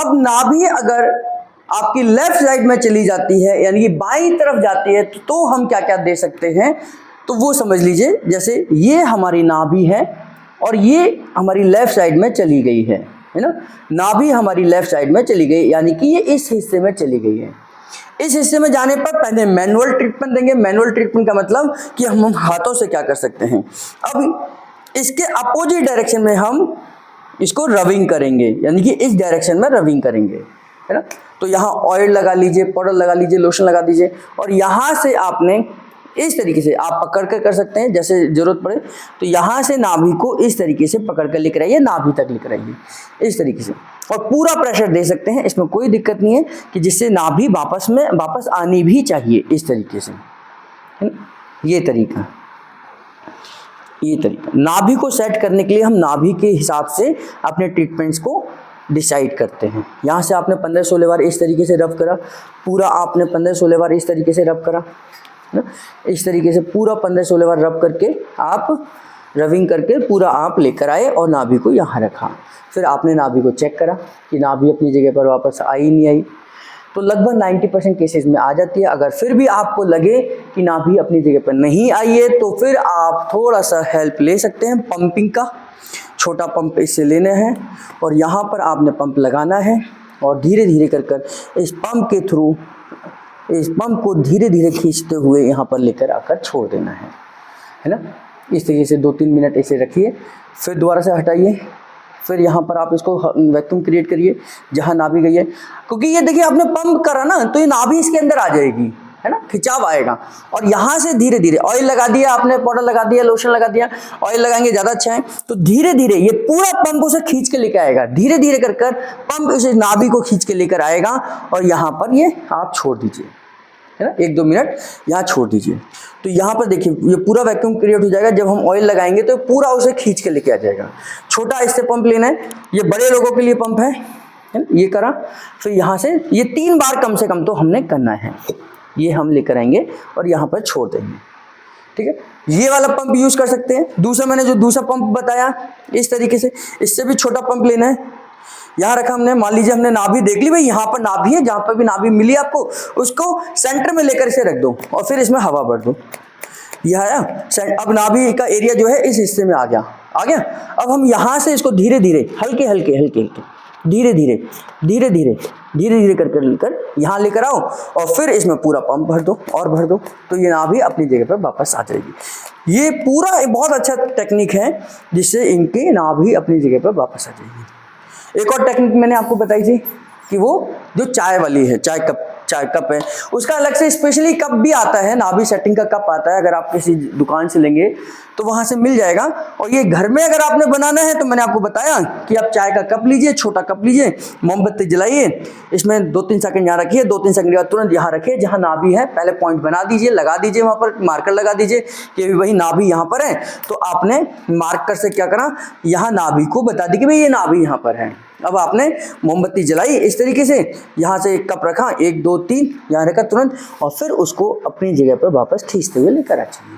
अब नाभि अगर आपकी लेफ्ट साइड में चली जाती है यानी कि बाईं तरफ जाती है तो हम क्या क्या दे सकते हैं, तो वो समझ लीजिए। जैसे ये हमारी नाभि है और ये हमारी लेफ्ट साइड में चली गई है ना। नाभि हमारी लेफ्ट साइड में चली गई यानी कि ये इस हिस्से में चली गई है। इस हिस्से में जाने पर पहले मैनुअल ट्रीटमेंट देंगे। मैनुअल ट्रीटमेंट का मतलब कि हम हाथों से क्या कर सकते हैं। अब इसके अपोजिट डायरेक्शन में हम इसको रबिंग करेंगे यानी कि इस डायरेक्शन में रबिंग करेंगे, है ना। तो यहाँ ऑयल लगा लीजिए, पाउडर लगा लीजिए, लोशन लगा दीजिए और यहाँ से आपने इस तरीके से आप पकड़ कर सकते हैं जैसे ज़रूरत पड़े। तो यहाँ से नाभि को इस तरीके से पकड़ कर लेकर आइए, नाभि तक लेकर आइए इस तरीके से, और पूरा प्रेशर दे सकते हैं, इसमें कोई दिक्कत नहीं है कि जिससे नाभि वापस आनी भी चाहिए इस तरीके से, है ना। ये तरीका नाभि को सेट करने के लिए हम नाभि के हिसाब से अपने ट्रीटमेंट्स को डिसाइड करते हैं। यहाँ से आपने 15-16 बार इस तरीके से रब करा, पूरा आपने 15-16 बार इस तरीके से रब करा ना, इस तरीके से पूरा 15-16 बार रब करके आप रबिंग करके पूरा आप लेकर आए और नाभि को यहाँ रखा। फिर आपने नाभि को चेक करा कि नाभि अपनी जगह पर वापस आई नहीं आई, तो लगभग 90% केसेस में आ जाती है। अगर फिर भी आपको लगे कि नाभि अपनी जगह पर नहीं आई है तो फिर आप थोड़ा सा हेल्प ले सकते हैं पंपिंग का। छोटा पंप इससे लेना है और यहाँ पर आपने पंप लगाना है और धीरे धीरे कर इस पंप के थ्रू इस पंप को धीरे धीरे खींचते हुए यहाँ पर लेकर आकर छोड़ देना है ना। इस तरीके से 2-3 मिनट ऐसे रखिए, फिर दोबारा से हटाइए, फिर यहाँ पर आप इसको वैक्यूम क्रिएट करिए जहाँ नाभि गई है, क्योंकि ये देखिए आपने पंप करा ना तो ये नाभि इसके अंदर आ जाएगी, है ना, खिंचाव आएगा। और यहाँ से धीरे धीरे ऑयल लगा दिया आपने, पाउडर लगा दिया, लोशन लगा दिया, ऑयल लगाएंगे ज़्यादा अच्छा है। तो धीरे धीरे ये पूरा पंप उसे खींच के लेकर आएगा, धीरे धीरे कर पंप उसे नाभि को खींच के लेकर आएगा और यहाँ पर ये आप छोड़ दीजिए, है ना, 1-2 मिनट यहाँ छोड़ दीजिए। तो यहाँ पर देखिए ये पूरा वैक्यूम क्रिएट हो जाएगा। जब हम ऑयल लगाएंगे तो पूरा उसे खींच के लेके आ जाएगा। छोटा इससे पंप लेना है, ये बड़े लोगों के लिए पंप है ना, ये करा। फिर यहाँ से ये 3 बार कम से कम तो हमने करना है। ये हम लेकर आएंगे और यहाँ पर छोड़ देंगे, ठीक है। ये वाला पंप यूज कर सकते हैं। दूसरा मैंने जो दूसरा पंप बताया इस तरीके से, इससे भी छोटा पंप लेना है। यहाँ रखा हमने, मान लीजिए हमने नाभि देख ली भाई, यहाँ पर नाभि है, जहाँ पर भी नाभि मिली आपको उसको सेंटर में लेकर इसे रख दो और फिर इसमें हवा भर दो। यह आया, अब नाभि का एरिया जो है इस हिस्से में आ गया। अब हम यहाँ से इसको धीरे धीरे हल्के धीरे धीरे कर यहाँ लेकर आओ और फिर इसमें पूरा पंप भर दो और भर दो, तो ये नाभि अपनी जगह पर वापस आ जाएगी। ये पूरा एक बहुत अच्छा टेक्निक है जिससे इनकी नाभि अपनी जगह पर वापस आ जाएगी। एक और टेक्निक मैंने आपको बताई थी कि वो जो चाय वाली है, चाय कप है, उसका अलग से स्पेशली कप भी आता है, नाभि सेटिंग का कप आता है। अगर आप किसी दुकान से लेंगे तो वहाँ से मिल जाएगा। और ये घर में अगर आपने बनाना है तो मैंने आपको बताया कि आप चाय का कप लीजिए, छोटा कप लीजिए, मोमबत्ती जलाइए, इसमें 2-3 सेकंड यहाँ रखिए, 2-3 सेकंड के बाद तुरंत यहाँ रखिए जहाँ नाभि है, पहले पॉइंट बना दीजिए, लगा दीजिए, वहाँ पर मार्कर लगा दीजिए कि वही नाभि यहाँ पर है। तो आपने मार्कर से क्या करा, यहाँ नाभि को बता दी कि भाई ये नाभि यहाँ पर है। अब आपने मोमबत्ती जलाई इस तरीके से, यहाँ से एक कप रखा, 1 2 3 यहाँ रखा तुरंत, और फिर उसको अपनी जगह पर वापस खींचते हुए लेकर आ जाइए।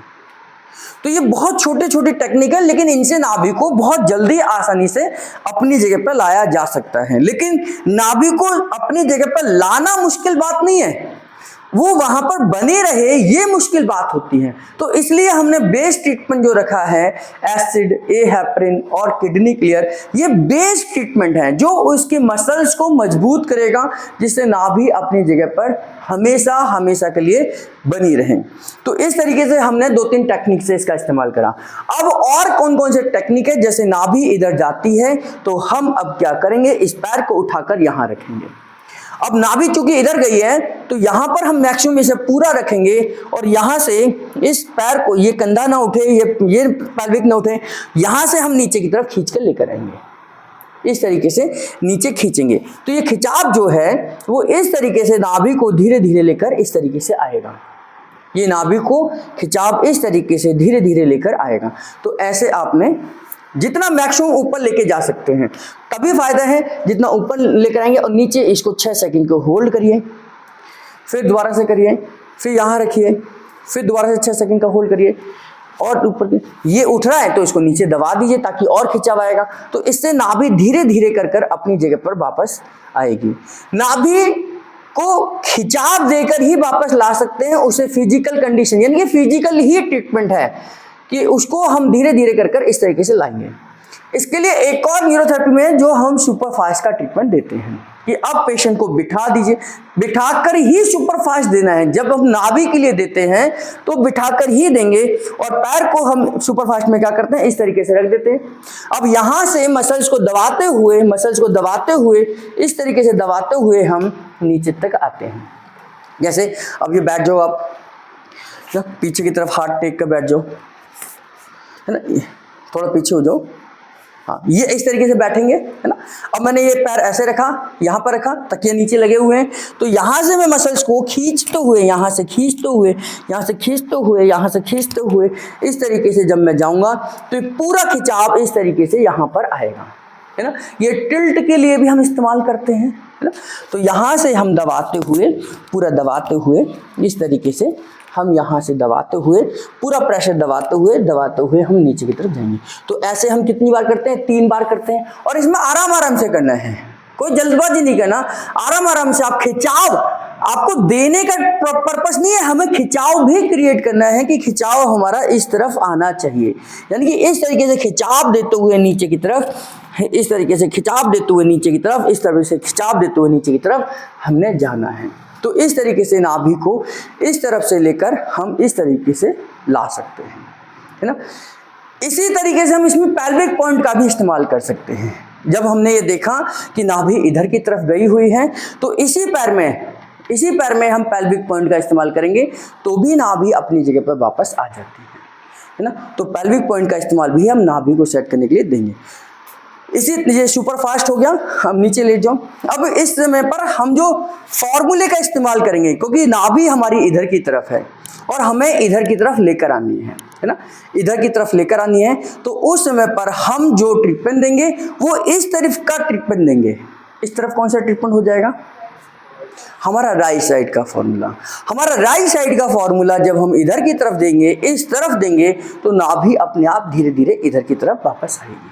तो ये बहुत छोटे छोटे टेक्निक है, लेकिन इनसे नाभि को बहुत जल्दी आसानी से अपनी जगह पर लाया जा सकता है। लेकिन नाभि को अपनी जगह पर लाना मुश्किल बात नहीं है, वो वहां पर बने रहे ये मुश्किल बात होती है। तो इसलिए हमने बेस ट्रीटमेंट जो रखा है, एसिड, ए हेपरिन और किडनी क्लियर, ये बेस ट्रीटमेंट है जो उसके मसल्स को मजबूत करेगा, जिससे नाभि अपनी जगह पर हमेशा हमेशा के लिए बनी रहे। तो इस तरीके से हमने 2-3 टेक्निक से इसका इस्तेमाल करा। अब और कौन कौन से टेक्निक है, जैसे नाभि इधर जाती है तो हम अब क्या करेंगे, इस पैर को उठाकर यहां रखेंगे। अब नाभि चूंकि इधर गई है तो यहां पर हम मैक्सिमम इसे पूरा रखेंगे और यहां से इस पैर को, ये कंधा ना उठे, ये पैल्विक ना उठे, यहां से हम नीचे की तरफ खींच कर लेकर आएंगे। इस तरीके से नीचे खींचेंगे तो ये खिंचाव जो है वो इस तरीके से नाभि को धीरे धीरे लेकर इस तरीके से आएगा। ये नाभि को खिंचाव इस तरीके से धीरे धीरे लेकर आएगा। तो ऐसे आपने जितना मैक्सिमम ऊपर लेके जा सकते हैं तभी फायदा है, जितना ऊपर लेकर आएंगे। और नीचे इसको 6 सेकंड को होल्ड करिए, फिर दोबारा से करिए, फिर यहाँ रखिए, फिर दोबारा से 6 सेकंड का होल्ड करिए, और ऊपर ये उठ रहा है तो इसको नीचे दबा दीजिए ताकि और खिंचाव आएगा। तो इससे नाभि धीरे धीरे कर कर अपनी जगह पर वापस आएगी। नाभि को खिंचाव देकर ही वापस ला सकते हैं उसे फिजिकल कंडीशन, यानी कि फिजिकल ही ट्रीटमेंट है कि उसको हम धीरे धीरे कर कर इस तरीके से लाएंगे। इसके लिए एक और न्यूरोथेरेपी में जो हम सुपरफास्ट का ट्रीटमेंट देते हैं कि अब पेशेंट को बिठा दीजिए, बिठाकर ही सुपरफास्ट देना है। जब हम नाभि के लिए देते हैं तो बिठाकर ही देंगे और पैर को हम सुपरफास्ट में क्या करते हैं, इस तरीके से रख देते हैं। अब यहाँ से मसल्स को दबाते हुए इस तरीके से दबाते हुए हम नीचे तक आते हैं। जैसे अब ये बैठ जाओ, आप पीछे की तरफ हाथ टेक कर बैठ जाओ, है ना, थोड़ा पीछे हो जाओ। हाँ, ये इस तरीके से बैठेंगे, है ना। अब मैंने ये पैर ऐसे रखा, यहाँ पर रखा, तकिए नीचे लगे हुए हैं, तो यहाँ से मैं मसल्स को खींचते हुए, यहाँ से खींचते हुए इस तरीके से जब मैं जाऊँगा तो पूरा खिंचाव इस तरीके से यहाँ पर आएगा, है ना। ये टिल्ट के लिए भी हम इस्तेमाल करते हैं, है ना। तो यहाँ से हम दबाते हुए इस तरीके से हम यहाँ से दबाते हुए पूरा प्रेशर दबाते हुए हम नीचे की तरफ जाएंगे। तो ऐसे हम कितनी बार करते हैं, 3 बार करते हैं। और इसमें आराम से करना है, कोई जल्दबाजी नहीं करना, आराम से। आप खिंचाव आपको देने का पर्पस नहीं है, हमें खिंचाव भी क्रिएट करना है कि खिंचाव हमारा इस तरफ आना चाहिए, यानी कि इस तरीके से खिंचाव देते हुए नीचे की तरफ, इस तरीके से खिंचाव देते हुए नीचे की तरफ, इस तरह से खिंचाव देते हुए नीचे की तरफ हमने जाना है। तो इस तरीके से नाभि को इस तरफ से लेकर हम इस तरीके से ला सकते हैं, है ना। इसी तरीके से हम इसमें पेल्विक पॉइंट का भी इस्तेमाल कर सकते हैं। जब हमने ये देखा कि नाभि इधर की तरफ गई हुई है तो इसी पैर में हम पेल्विक पॉइंट का इस्तेमाल करेंगे तो भी नाभि अपनी जगह पर वापस आ जाती है ना। तो पेल्विक पॉइंट का इस्तेमाल भी हम नाभि को सेट करने के लिए देंगे। ये सुपर फास्ट हो गया, हम नीचे लेट जाओ। अब इस समय पर हम जो फॉर्मूले का इस्तेमाल करेंगे, क्योंकि नाभि हमारी इधर की तरफ है और हमें इधर की तरफ लेकर आनी है ना, इधर की तरफ लेकर आनी है। तो उस समय पर हम जो ट्रीटमेंट देंगे वो इस तरफ का ट्रीटमेंट देंगे। इस तरफ कौन सा ट्रीटमेंट हो जाएगा, हमारा राइट साइड का फॉर्मूला। हमारा राइट साइड का फॉर्मूला जब हम इधर की तरफ देंगे, इस तरफ देंगे, तो नाभि अपने आप धीरे धीरे इधर की तरफ वापस आएगी,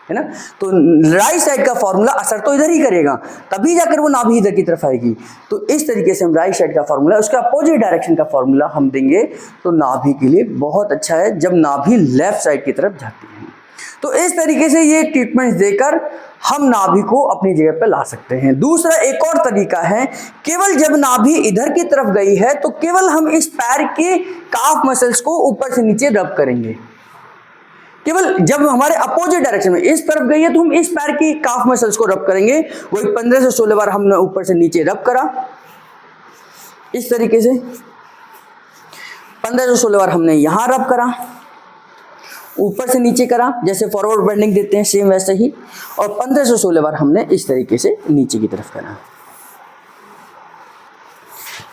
है ना। तो राइट साइड का फॉर्मूला असर तो इधर ही करेगा, तभी जाकर वो नाभि इधर की तरफ आएगी। तो इस तरीके से हम राइट साइड का फॉर्मूला, उसका अपोजिट डायरेक्शन का फॉर्मूला हम देंगे तो नाभि के लिए बहुत अच्छा है जब नाभि लेफ्ट साइड की तरफ जाती है। तो इस तरीके से ये ट्रीटमेंट देकर हम नाभि को अपनी जगह पर ला सकते हैं। दूसरा एक और तरीका है, केवल जब नाभि इधर की तरफ गई है तो केवल हम इस पैर के काफ मसल्स को ऊपर से नीचे रब करेंगे। केवल जब हमारे अपोजिट डायरेक्शन में इस तरफ गई है तो हम इस पैर की काफ मसल्स को रब करेंगे। वही 15 से 16 बार हमने ऊपर से नीचे रब करा, इस तरीके से 15 से 16 बार हमने यहां रब करा, ऊपर से नीचे करा, जैसे फॉरवर्ड बेंडिंग देते हैं सेम वैसे ही, और 15 से 16 बार हमने इस तरीके से नीचे की तरफ करा,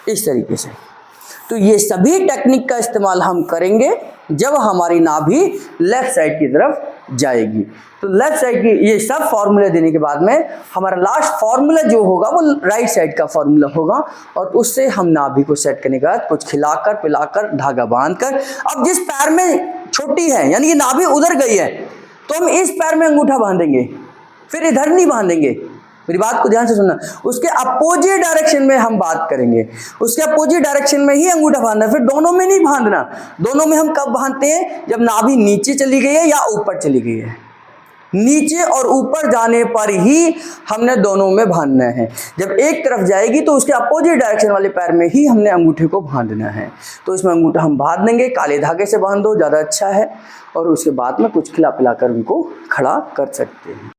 इस तरीके से। तो ये सभी टेक्निक का इस्तेमाल हम करेंगे जब हमारी नाभि लेफ्ट साइड की तरफ जाएगी। तो लेफ्ट साइड की ये सब फॉर्मूले देने के बाद में हमारा लास्ट फॉर्मूला जो होगा वो राइट साइड का फॉर्मूला होगा, और उससे हम नाभि को सेट करने के बाद कुछ खिलाकर पिलाकर धागा बांधकर, अब जिस पैर में छोटी है यानी कि नाभि उधर गई है तो हम इस पैर में अंगूठा बांधेंगे, फिर इधर नहीं बांधेंगे। मेरी बात को ध्यान से सुनना, उसके अपोजिट डायरेक्शन में हम बात करेंगे, उसके अपोजिट डायरेक्शन में ही अंगूठा बांधना, फिर दोनों में नहीं बांधना। दोनों में हम कब बांधते हैं, जब नाभि नीचे चली गई है या ऊपर चली गई है। नीचे और ऊपर जाने पर ही हमने दोनों में बांधना है। जब एक तरफ जाएगी तो उसके अपोजिट डायरेक्शन वाले पैर में ही हमने अंगूठे को बांधना है। तो इसमें अंगूठा हम बांध देंगे, काले धागे से बांध दो ज़्यादा अच्छा है, और उसके बाद में कुछ खिला पिला कर उनको खड़ा कर सकते हैं।